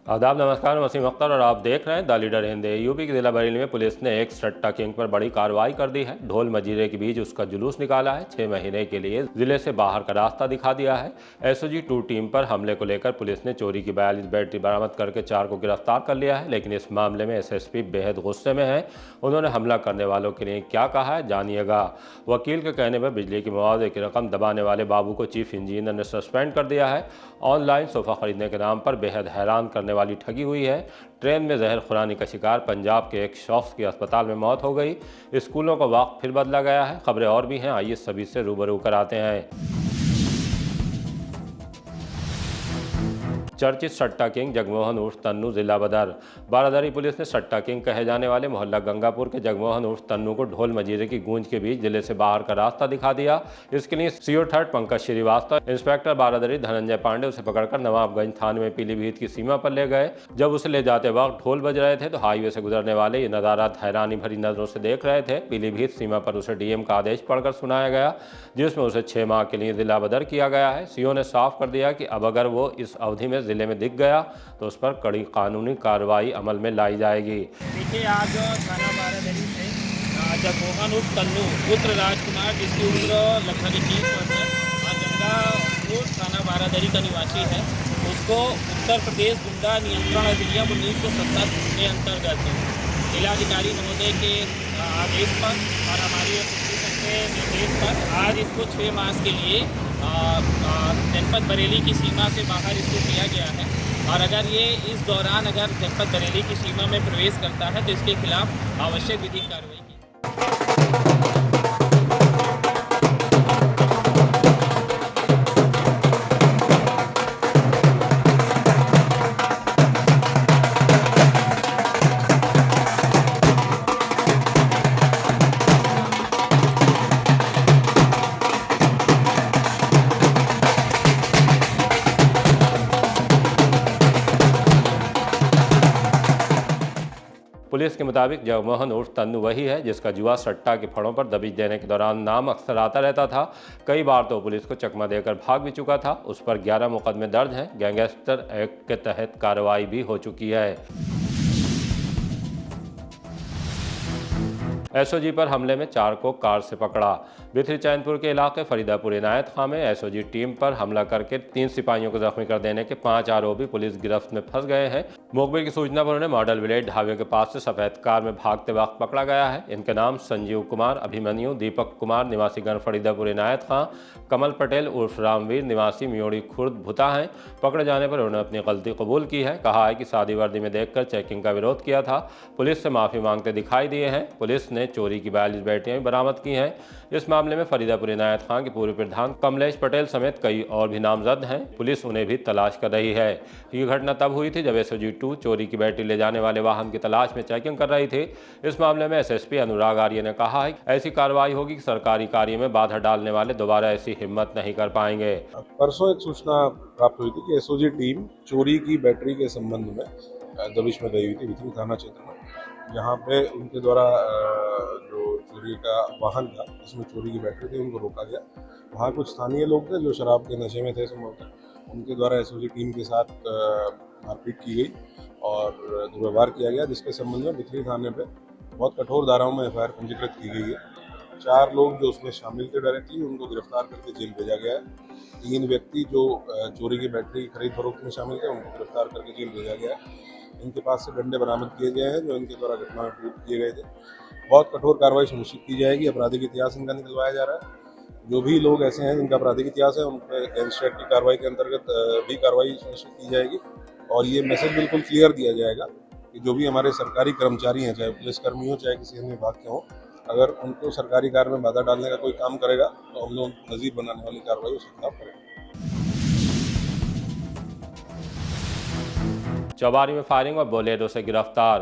आदाब, नमस्कार। वसीम अख्तर और आप देख रहे हैं द लीडर हिंद। यूपी के जिला बरेली में पुलिस ने एक सट्टा किंग पर बड़ी कार्रवाई कर दी है। ढोल मजीरे के बीच उसका जुलूस निकाला है। 6 महीने के लिए जिले से बाहर का रास्ता दिखा दिया है। एसओजी 2 टीम पर हमले को लेकर पुलिस ने चोरी की 42 बैटरी बरामद करके 4 को गिरफ्तार कर लिया है। लेकिन इस मामले में एसएसपी बेहद गुस्से में है। उन्होंने हमला करने वालों के लिए क्या कहा है, जानिएगा। वकील के कहने पर बिजली की मुआवजे की रकम दबाने वाले बाबू को चीफ इंजीनियर ने सस्पेंड कर दिया है। ऑनलाइन सोफा खरीदने के नाम पर बेहद हैरान करने वाली ठगी हुई है। ट्रेन में जहर खुरानी का शिकार पंजाब के एक शख्स की अस्पताल में मौत हो गई। स्कूलों का वक्त फिर बदला गया है। खबरें और भी हैं, आइए सभी से रूबरू कराते हैं। चर्चित सट्टा किंग जगमोहन उर्फ तन्नू जिला बदर। बारादरी पुलिस ने सट्टा किंग कहे जाने वाले मोहल्ला गंगापुर के जगमोहन उर्फ तन्नू को ढोल मजीरे की गूंज के बीच जिले से बाहर का रास्ता दिखा दिया। इसके लिए सीओ 3 पंकज श्रीवास्तव, इंस्पेक्टर बारादरी धनंजय पांडे उसे पकड़कर नवाबगंज थाने में पीलीभीत की सीमा पर ले गए। जब उसे ले जाते वक्त ढोल बज रहे थे तो हाईवे से गुजरने वाले ये नज़ारा हैरानी भरी नजरों से देख रहे थे। पीलीभीत सीमा पर उसे डीएम का आदेश पढ़कर सुनाया गया, जिसमें उसे 6 माह के लिए जिला बदर किया गया है। सीओ ने साफ कर दिया कि अब अगर वो इस अवधि में जिले में दिख गया तो उस पर कड़ी कानूनी कार्रवाई अमल में लाई जाएगी। देखिए, आज थाना बारादरी से जगमोहन उर्फ तन्नू पुत्र राजकुमार, जिसकी उम्र लगभग 21 वर्ष है और गंगापुर थाना बारादरी का निवासी है, उसको उत्तर प्रदेश गुंडा नियंत्रण अधिनियम 1970 के अंतर्गत जिलाधिकारी महोदय के आदेश पर और हमारी एसएसपी के निर्देश पर आज इसको 6 मास के लिए जनपद बरेली की सीमा से बाहर इसको किया गया है। और अगर ये इस दौरान अगर जनपद बरेली की सीमा में प्रवेश करता है तो इसके खिलाफ आवश्यक विधिक कार्रवाई की। पुलिस के मुताबिक जगमोहन उर्फ तन्नू वही है जिसका जुआ सट्टा के फड़ों पर दबिश देने के दौरान नाम अक्सर आता रहता था। कई बार तो पुलिस को चकमा देकर भाग भी चुका था। उस पर 11 मुकदमे दर्ज हैं। गैंगस्टर एक्ट के तहत कार्रवाई भी हो चुकी है। एसओजी पर हमले में 4 को कार से पकड़ा। बिथरी चैनपुर के इलाके फरीदापुर इनायत खां में एसओजी टीम पर हमला करके 3 सिपाहियों को जख्मी कर देने के 5 आरोपी पुलिस गिरफ्त में फंस गए हैं। मुखबिर की सूचना पर उन्हें मॉडल विलेज ढाबे के पास से सफेद कार में भागते वक्त पकड़ा गया है। इनके नाम संजीव कुमार, अभिमन्यु, दीपक कुमार निवासी गण फरीदापुर इनायत खां, कमल पटेल उर्फ रामवीर निवासी म्योड़ी खुर्द भुता हैं। पकड़े जाने पर उन्होंने अपनी गलती कबूल की है। कहा है कि सादी वर्दी में देखकर चेकिंग का विरोध किया था। पुलिस से माफी मांगते दिखाई दिए हैं। पुलिस ने चोरी की 42 बैटरियां बरामद की हैं। इस मामले में फरीदापुर इनायत खां के पूर्व प्रधान कमलेश पटेल समेत कई और भी नामजद हैं। पुलिस उन्हें भी तलाश कर रही है। ये घटना तब हुई थी जब एसओजी 2 चोरी की बैटरी ले जाने वाले वाहन की तलाश में चेकिंग कर रही थी। इस मामले में एसएसपी अनुराग आर्य ने कहा है ऐसी कार्रवाई होगी कि सरकारी कार्य में बाधा डालने वाले दोबारा ऐसी हिम्मत नहीं कर पाएंगे। परसों एक सूचना प्राप्त हुई थी कि एसओजी टीम चोरी की बैटरी के संबंध में दबिश में गई हुई थी बिथरी थाना क्षेत्र में, जहाँ पे उनके द्वारा जो चोरी का वाहन था जिसमें चोरी की बैटरी थी उनको रोका गया। वहाँ कुछ स्थानीय लोग थे जो शराब के नशे में थे संभवतः, उनके द्वारा एसओजी टीम के साथ मारपीट की गई और दुर्व्यवहार किया गया, जिसके संबंध में बिथरी थाने पे बहुत कठोर धाराओं में एफआईआर पंजीकृत की गई है। 4 लोग जो उसमें शामिल थे डायरेक्टली उनको गिरफ्तार करके जेल भेजा गया है। 3 व्यक्ति जो चोरी की बैटरी खरीद फरोख्त में शामिल थे उनको गिरफ्तार करके जेल भेजा गया है। इनके पास से डंडे बरामद किए गए हैं जो इनके द्वारा घटना में प्रयुक्त किए गए थे। बहुत कठोर कार्रवाई सुनिश्चित की जाएगी। आपराधिक इतिहास इनका निकलवाया जा रहा है। जो भी लोग ऐसे हैं जिनका आपराधिक इतिहास है उन पर गैंगस्टर एक्ट की कार्रवाई के अंतर्गत भी कार्रवाई सुनिश्चित की जाएगी। और ये मैसेज बिल्कुल क्लियर दिया जाएगा कि जो भी हमारे सरकारी कर्मचारी हैं, चाहे पुलिसकर्मी हो चाहे किसी अन्य विभाग के हों, अगर उनको सरकारी कार्य में बाधा डालने का कोई काम करेगा तो हम लोग नजीर बनाने वाली कार्रवाई उसके खिलाफ करेंगे। चौबारी में फायरिंग और बोलेरो से गिरफ्तार।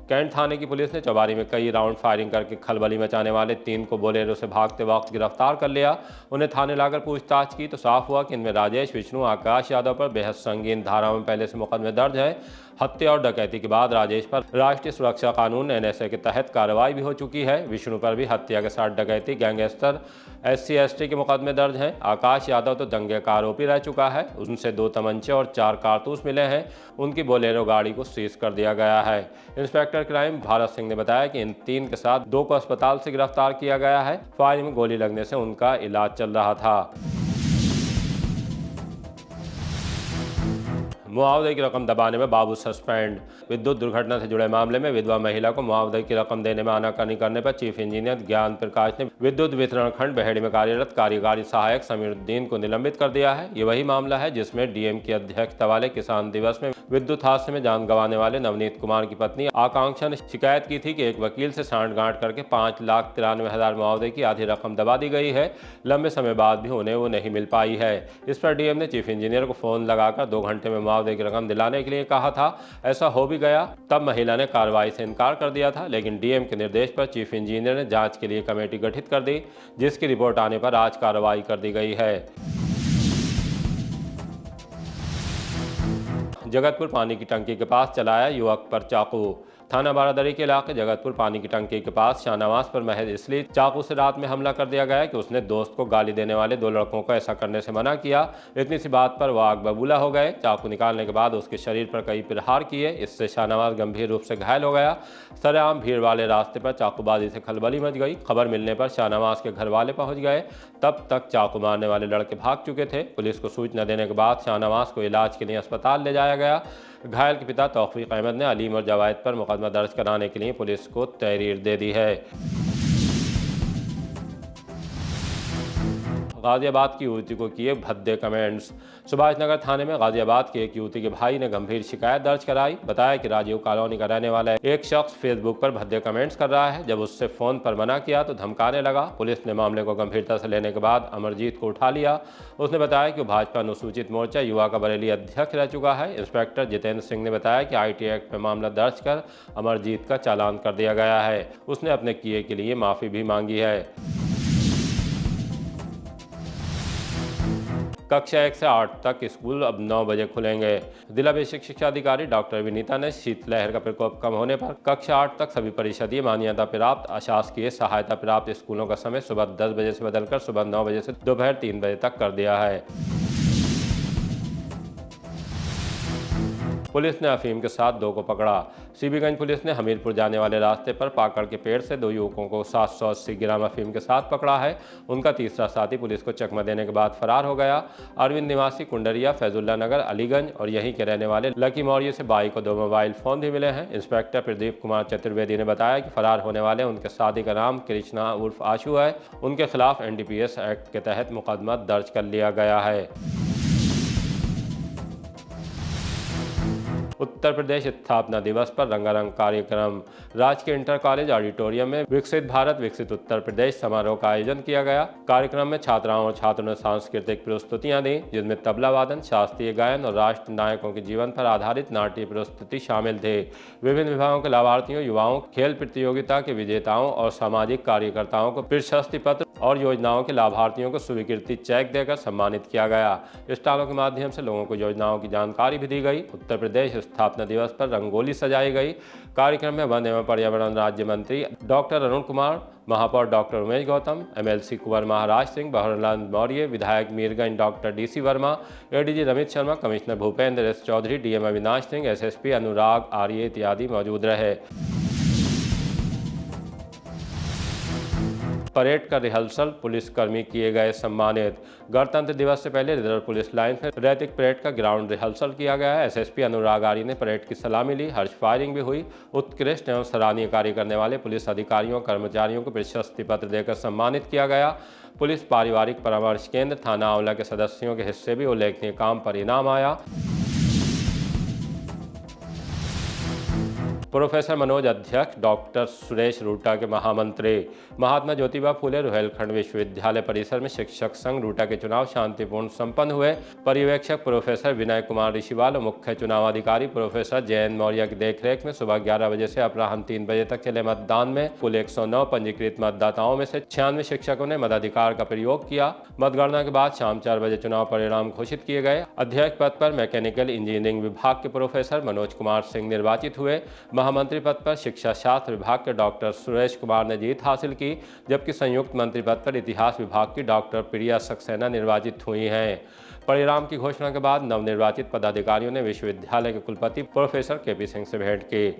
कैंट थाने की पुलिस ने चौबारी में कई राउंड फायरिंग करके खलबली मचाने वाले 3 को बोलेरो से भागते वक्त गिरफ्तार कर लिया। उन्हें थाने लाकर पूछताछ की तो साफ हुआ कि इनमें राजेश, विष्णु, आकाश यादव पर बेहद संगीन धाराओं में पहले से मुकदमे दर्ज है। हत्या और डकैती के बाद राजेश पर राष्ट्रीय सुरक्षा कानून NSA के तहत कार्रवाई भी हो चुकी है। विष्णु पर भी हत्या के साथ डकैती, गैंगस्टर, SC/ST के मुकदमे दर्ज हैं। आकाश यादव तो दंगे का आरोपी रह चुका है। उनसे 2 तमंचे और 4 कारतूस मिले हैं। उनकी बोलेरो गाड़ी को सीज कर दिया गया है। इंस्पेक्टर क्राइम भारत सिंह ने बताया कि इन 3 के साथ 2 को अस्पताल से गिरफ्तार किया गया है। फायरिंग में गोली लगने से उनका इलाज चल रहा था। मुआवजे की रकम दबाने में बाबू सस्पेंड। विद्युत दुर्घटना से जुड़े मामले में विधवा महिला को मुआवजे की रकम देने में आनाकानी करने पर चीफ इंजीनियर ज्ञान प्रकाश ने विद्युत वितरण खंड बेहड़ी में कार्यरत कार्यकारी सहायक समीरुद्दीन को निलंबित कर दिया है। ये वही मामला है जिसमें डीएम की अध्यक्षता वाले किसान दिवस में विद्युत हादसे में जान गंवाने वाले नवनीत कुमार की पत्नी आकांक्षा ने शिकायत की थी कि एक वकील से सांठगांठ करके 5,93,000 मुआवजे की आधी रकम दबा दी गई है। लंबे समय बाद भी उन्हें वो नहीं मिल पाई है। इस पर डीएम ने चीफ इंजीनियर को फोन लगाकर 2 घंटे में मुआवजे की रकम दिलाने के लिए कहा था। ऐसा हो भी गया। तब महिला ने कार्रवाई से इनकार कर दिया था, लेकिन डीएम के निर्देश पर चीफ इंजीनियर ने जांच के लिए कमेटी गठित कर दी, जिसकी रिपोर्ट आने पर आज कार्रवाई कर दी गई है। जगतपुर पानी की टंकी के पास चलाया युवक पर चाकू। थाना बारादरी के इलाके जगतपुर पानी की टंकी के पास शाहनवाज पर महज इसलिए चाकू से रात में हमला कर दिया गया कि उसने दोस्त को गाली देने वाले 2 लड़कों को ऐसा करने से मना किया। इतनी सी बात पर वह आग बबूला हो गए। चाकू निकालने के बाद उसके शरीर पर कई प्रहार किए। इससे शाहनवाज गंभीर रूप से घायल हो गया। सरेआम भीड़ वाले रास्ते पर चाकूबाजी से खलबली मच गई। खबर मिलने पर शाहनवाज के घर वाले पहुंच गए। तब तक चाकू मारने वाले लड़के भाग चुके थे। पुलिस को सूचना देने के बाद शाहनवाज को इलाज के लिए अस्पताल ले जाया गया। घायल के पिता तौफीक अहमद ने अलीम और जवाहिद पर मुकदमा दर्ज कराने के लिए पुलिस को तहरीर दे दी है। गाजियाबाद की युवती को किए भद्दे कमेंट्स। सुभाष नगर थाने में गाजियाबाद की एक युवती के भाई ने गंभीर शिकायत दर्ज कराई। बताया कि राजीव कॉलोनी का रहने वाला एक शख्स फेसबुक पर भद्दे कमेंट्स कर रहा है। जब उससे फोन पर मना किया तो धमकाने लगा। पुलिस ने मामले को गंभीरता से लेने के बाद अमरजीत को उठा लिया। उसने बताया कि भाजपा अनुसूचित मोर्चा युवा का बरेली अध्यक्ष रह चुका है। इंस्पेक्टर जितेंद्र सिंह ने बताया कि IT एक्ट में मामला दर्ज कर अमरजीत का चालान कर दिया गया है। उसने अपने किए के लिए माफी भी मांगी है। कक्षा 1 से 8 तक स्कूल अब 9 बजे खुलेंगे। जिला बेसिक शिक्षा अधिकारी डॉक्टर विनीता ने शीतलहर का प्रकोप कम होने पर कक्षा 8 तक सभी परिषदीय मान्यता प्राप्त अशासकीय सहायता प्राप्त स्कूलों का समय सुबह 10 बजे से बदलकर सुबह 9 बजे से दोपहर 3 बजे तक कर दिया है। पुलिस ने अफीम के साथ 2 को पकड़ा। सीबीगंज पुलिस ने हमीरपुर जाने वाले रास्ते पर पाकड़ के पेड़ से 2 युवकों को 780 ग्राम अफीम के साथ पकड़ा है। उनका तीसरा साथी पुलिस को चकमा देने के बाद फरार हो गया। अरविंद निवासी कुंडरिया, फैजुल्ला नगर, अलीगंज और यहीं के रहने वाले लकी मौर्य से बाइक और 2 मोबाइल फोन भी मिले हैं। इंस्पेक्टर प्रदीप कुमार चतुर्वेदी ने बताया कि फरार होने वाले उनके साथी का नाम कृष्णा उर्फ आशु है। उनके खिलाफ NDPS एक्ट के तहत मुकदमा दर्ज कर लिया गया है। उत्तर प्रदेश स्थापना दिवस पर रंगारंग कार्यक्रम। राजकीय इंटर कॉलेज ऑडिटोरियम में विकसित भारत विकसित उत्तर प्रदेश समारोह का आयोजन किया गया। कार्यक्रम में छात्राओं और छात्रों ने सांस्कृतिक प्रस्तुतियां दी, जिसमें तबला वादन, शास्त्रीय गायन और राष्ट्र नायकों के जीवन पर आधारित नाट्य प्रस्तुति शामिल थे। विभिन्न विभागों के लाभार्थियों, युवाओं, खेल प्रतियोगिता के विजेताओं और सामाजिक कार्यकर्ताओं को प्रशस्ति पत्र और योजनाओं के लाभार्थियों को स्वीकृति चेक देकर सम्मानित किया गया। स्टॉलों के माध्यम से लोगों को योजनाओं की जानकारी भी दी गई। उत्तर प्रदेश स्थापना दिवस पर रंगोली सजाई गई। कार्यक्रम में वन एवं पर्यावरण राज्य मंत्री डॉक्टर अरुण कुमार, महापौर डॉक्टर उमेश गौतम, MLC कुंवर महाराज सिंह, बहरलाल मौर्य, विधायक Meerganj doctor DC Verma, ADG Ramit Sharma, commissioner Bhupendra S Chaudhary, DM Avinash Singh, SSP Anurag Arya इत्यादि मौजूद रहे। परेड का रिहर्सल, पुलिसकर्मी किए गए सम्मानित। गणतंत्र दिवस से पहले रिजर्व पुलिस लाइन में रैतिक परेड का ग्राउंड रिहर्सल किया गया है। SSP अनुराग आर्य ने परेड की सलामी ली। हर्ष फायरिंग भी हुई। उत्कृष्ट एवं सराहनीय कार्य करने वाले पुलिस अधिकारियों कर्मचारियों को प्रशस्ति पत्र देकर सम्मानित किया गया। पुलिस पारिवारिक परामर्श केंद्र थाना आंवला के सदस्यों के हिस्से भी उल्लेखनीय काम पर इनाम आया। प्रोफेसर मनोज अध्यक्ष, डॉक्टर सुरेश रूटा के महामंत्री। महात्मा ज्योतिबा फूले रुहेलखंड विश्वविद्यालय परिसर में शिक्षक संघ रूटा के चुनाव शांतिपूर्ण संपन्न हुए। पर्यवेक्षक प्रोफेसर विनय कुमार ऋषिवाल और मुख्य चुनाव अधिकारी प्रोफेसर जयंत मौर्य की देखरेख में सुबह 11 बजे से अपराह्न 3 बजे तक चले मतदान में कुल 109 पंजीकृत मतदाताओं में से 96 शिक्षकों ने मताधिकार का प्रयोग किया। मतगणना के बाद शाम 4 बजे चुनाव परिणाम घोषित किए गए। अध्यक्ष पद पर मैकेनिकल इंजीनियरिंग विभाग के प्रोफेसर मनोज कुमार सिंह निर्वाचित हुए। महामंत्री पद पर शिक्षा शास्त्र विभाग के डॉक्टर सुरेश कुमार ने जीत हासिल की, जबकि संयुक्त मंत्री पद पर इतिहास विभाग की डॉक्टर प्रिया सक्सेना निर्वाचित हुई हैं। परिणाम की घोषणा के बाद नवनिर्वाचित पदाधिकारियों ने विश्वविद्यालय के कुलपति प्रोफेसर केपी सिंह से भेंट की।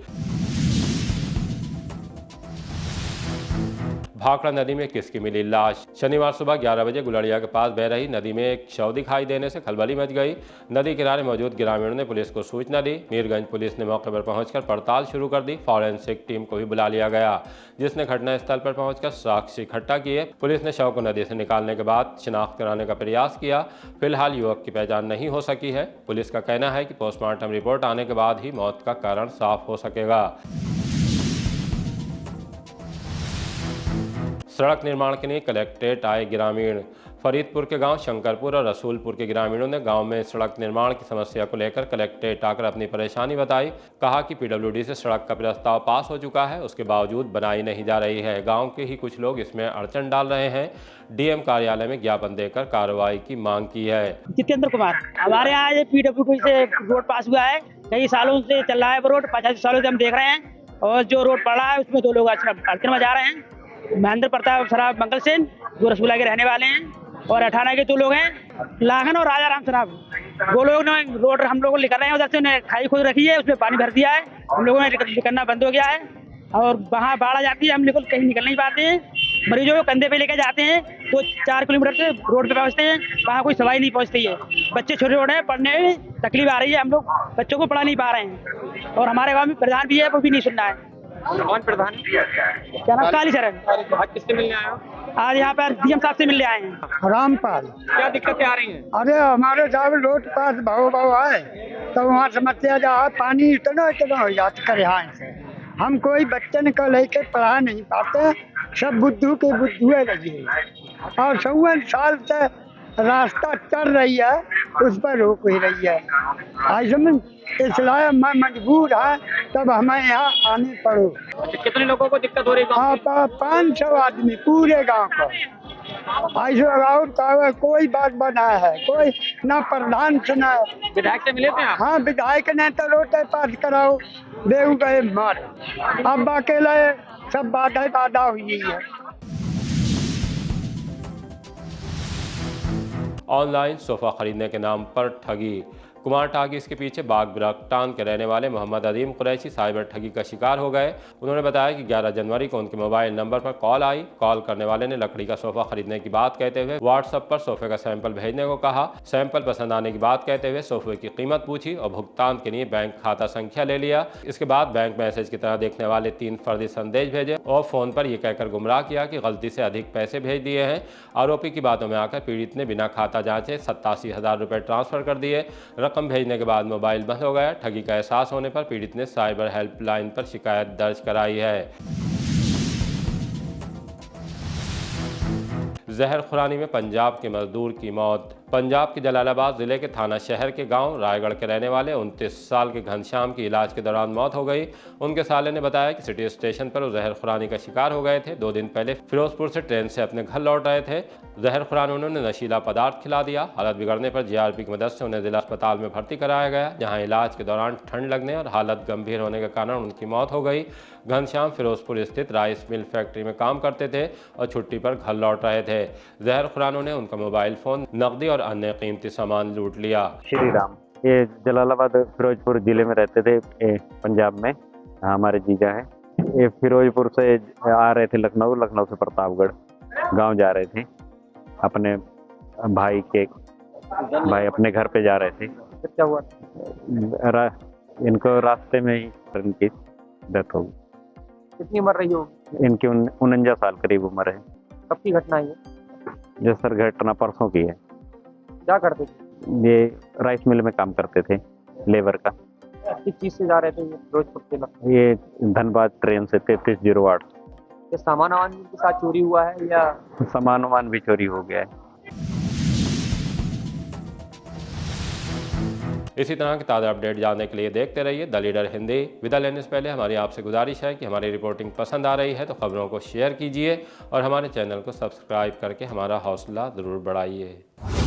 भाखड़ा नदी में किसकी मिली लाश? शनिवार सुबह 11 बजे गुलड़िया के पास बह रही नदी में एक शव दिखाई देने से खलबली मच गई। नदी किनारे मौजूद ग्रामीणों ने पुलिस को सूचना दी। मीरगंज पुलिस ने मौके पर पहुंचकर पड़ताल शुरू कर दी। फॉरेंसिक टीम को भी बुला लिया गया, जिसने घटनास्थल पर पहुंचकर साक्ष्य इकट्ठा किए। पुलिस ने शव को नदी से निकालने के बाद शिनाख्त कराने का प्रयास किया। फिलहाल युवक की पहचान नहीं हो सकी है। पुलिस का कहना है कि पोस्टमार्टम रिपोर्ट आने के बाद ही मौत का कारण साफ हो सकेगा। सड़क निर्माण के लिए कलेक्ट्रेट आए ग्रामीण। फरीदपुर के गांव शंकरपुर और रसूलपुर के ग्रामीणों ने गांव में सड़क निर्माण की समस्या को लेकर कलेक्ट्रेट आकर अपनी परेशानी बताई। कहा कि पीडब्ल्यूडी से सड़क का प्रस्ताव पास हो चुका है, उसके बावजूद बनाई नहीं जा रही है। गांव के ही कुछ लोग इसमें अड़चन डाल रहे हैं। डीएम कार्यालय में ज्ञापन देकर कार्रवाई की मांग की है। जितेंद्र कुमार, हमारे यहाँ ये पीडब्ल्यूडी से रोड पास हुआ है, कई सालों से चल रहा है वो रोड, 85 सालों से हम देख रहे हैं। और जो रोड पड़ा है उसमें 2 लोग अड़चन में जा रहे हैं। महेंद्र प्रताप सराफ मंगल सेन जो रसगुल्ला के रहने वाले हैं, और 18 के 2 लोग हैं, लाखन और राजा राम सराफ। वो लोग ने रोड हम लोगों को निकल रहे हैं, उधर से उन्हें खाई खोद रखी है, उसमें पानी भर दिया है। हम लोगों ने निकलना बंद हो गया है और वहाँ बाढ़ आ जाती है, हम लोग कहीं निकल नहीं पाते हैं। मरीजों को कंधे पे लेकर जाते हैं तो 4 किलोमीटर से रोड पे पहुँचते हैं, वहाँ कोई सवारी नहीं पहुँचती है। बच्चे छोटे छोटे हैं, पढ़ने में तकलीफ आ रही है, हम लोग बच्चों को पढ़ा नहीं पा रहे हैं। और हमारे गाँव में प्रधान भी है, वो भी नहीं सुन रहा है। कौन प्रधान? क्या नाम? काली शरण। आज किससे मिलने आए हो? आज यहाँ पर डीएम साहब से मिलने आए हैं। रामपाल। क्या दिक्कतें आ रही हैं? अरे हमारे साहब रोड पास भाव है तो वहाँ समस्या जा पानी इतना हो जाता कर यहाँ से। हम कोई बच्चन को लेके पढ़ा नहीं पाते, सब बुद्धू के बुद्धुए लगी और 54 साल से रास्ता चल रही है, उस पर रोक ही रही है। आज इसलिए मैं मजबूर है, तब हमें यहाँ आने पड़ो। कितने लोगों को दिक्कत हो रही है? हाँ, 500 आदमी पूरे गांव को। और कोई बात बना है, कोई ना प्रधान से ना विधायक से मिले थे आप? हाँ, विधायक ने तो रोड पास कराओ देव गए मार, अब अकेले सब बाधा हुई है। ऑनलाइन सोफा खरीदने के नाम पर ठगी। कुमार टाकीज के पीछे बाग ब्रकटान के रहने वाले मोहम्मद अदीम कुरैशी साइबर ठगी का शिकार हो गए। उन्होंने बताया कि 11 जनवरी को उनके मोबाइल नंबर पर कॉल आई। कॉल करने वाले ने लकड़ी का सोफा खरीदने की बात कहते हुए व्हाट्सएप पर सोफे का सैंपल भेजने को कहा। सैंपल पसंद आने की बात कहते हुए सोफे की कीमत पूछी और भुगतान के लिए बैंक खाता संख्या ले लिया। इसके बाद बैंक मैसेज की तरह देखने वाले 3 फर्जी संदेश भेजे और फोन पर यह कहकर गुमराह किया कि गलती से अधिक पैसे भेज दिए हैं। आरोपी की बातों में आकर पीड़ित ने बिना खाता जांचे 87,000 रुपये ट्रांसफर कर दिए। रकम भेजने के बाद मोबाइल बंद हो गया। ठगी का एहसास होने पर पीड़ित ने साइबर हेल्पलाइन पर शिकायत दर्ज कराई है। जहर खुरानी में पंजाब के मजदूर की मौत। पंजाब के जलालाबाद जिले के थाना शहर के गांव रायगढ़ के रहने वाले 29 साल के घनश्याम की इलाज के दौरान मौत हो गई। उनके साले ने बताया कि सिटी स्टेशन पर वो जहर खुरानी का शिकार हो गए थे। 2 दिन पहले फिरोजपुर से ट्रेन से अपने घर लौट रहे थे। जहर खुरानी उन्होंने नशीला पदार्थ खिला दिया। हालत बिगड़ने पर जीआरपी की मदद से उन्हें जिला अस्पताल में भर्ती कराया गया, जहाँ इलाज के दौरान ठंड लगने और हालत गंभीर होने के कारण उनकी मौत हो गई। घनश्याम फिरोजपुर स्थित राइस मिल फैक्ट्री में काम करते थे और छुट्टी पर घर लौट रहे थे। जहर खुरानी ने उनका मोबाइल फोन, नकदी और अन्य कीमती सामान लूट लिया। श्री राम ये जलालाबाद फिरोजपुर जिले में रहते थे, पंजाब में। हमारे जीजा है। ये फिरोजपुर से आ रहे थे लखनऊ, लखनऊ से प्रतापगढ़ गांव जा रहे थे। अपने भाई अपने घर पे जा रहे थे। क्या हुआ? इनको रास्ते में ही इनकी डेथ हो गई। कितनी उम्र रही हो? इनकी 49 साल करीब उम्र है। कब की घटना है ये? जो सर घटना परसों की है। क्या करते थे? ये राइस मिल में काम करते थे, लेबर का। किस चीज़ से जा रहे थे ये फिरोजपुर से लखनऊ? ये धनबाद ट्रेन से 3308। ये सामान वामान भी इनके साथ चोरी हुआ है या? सामान वामान भी चोरी हो गया है। इसी तरह की ताज़ा अपडेट जानने के लिए देखते रहिए द लीडर हिंदी। विदा लेने से पहले हमारी आपसे गुजारिश है कि हमारी रिपोर्टिंग पसंद आ रही है तो खबरों को शेयर कीजिए और हमारे चैनल को सब्सक्राइब करके हमारा हौसला ज़रूर बढ़ाइए।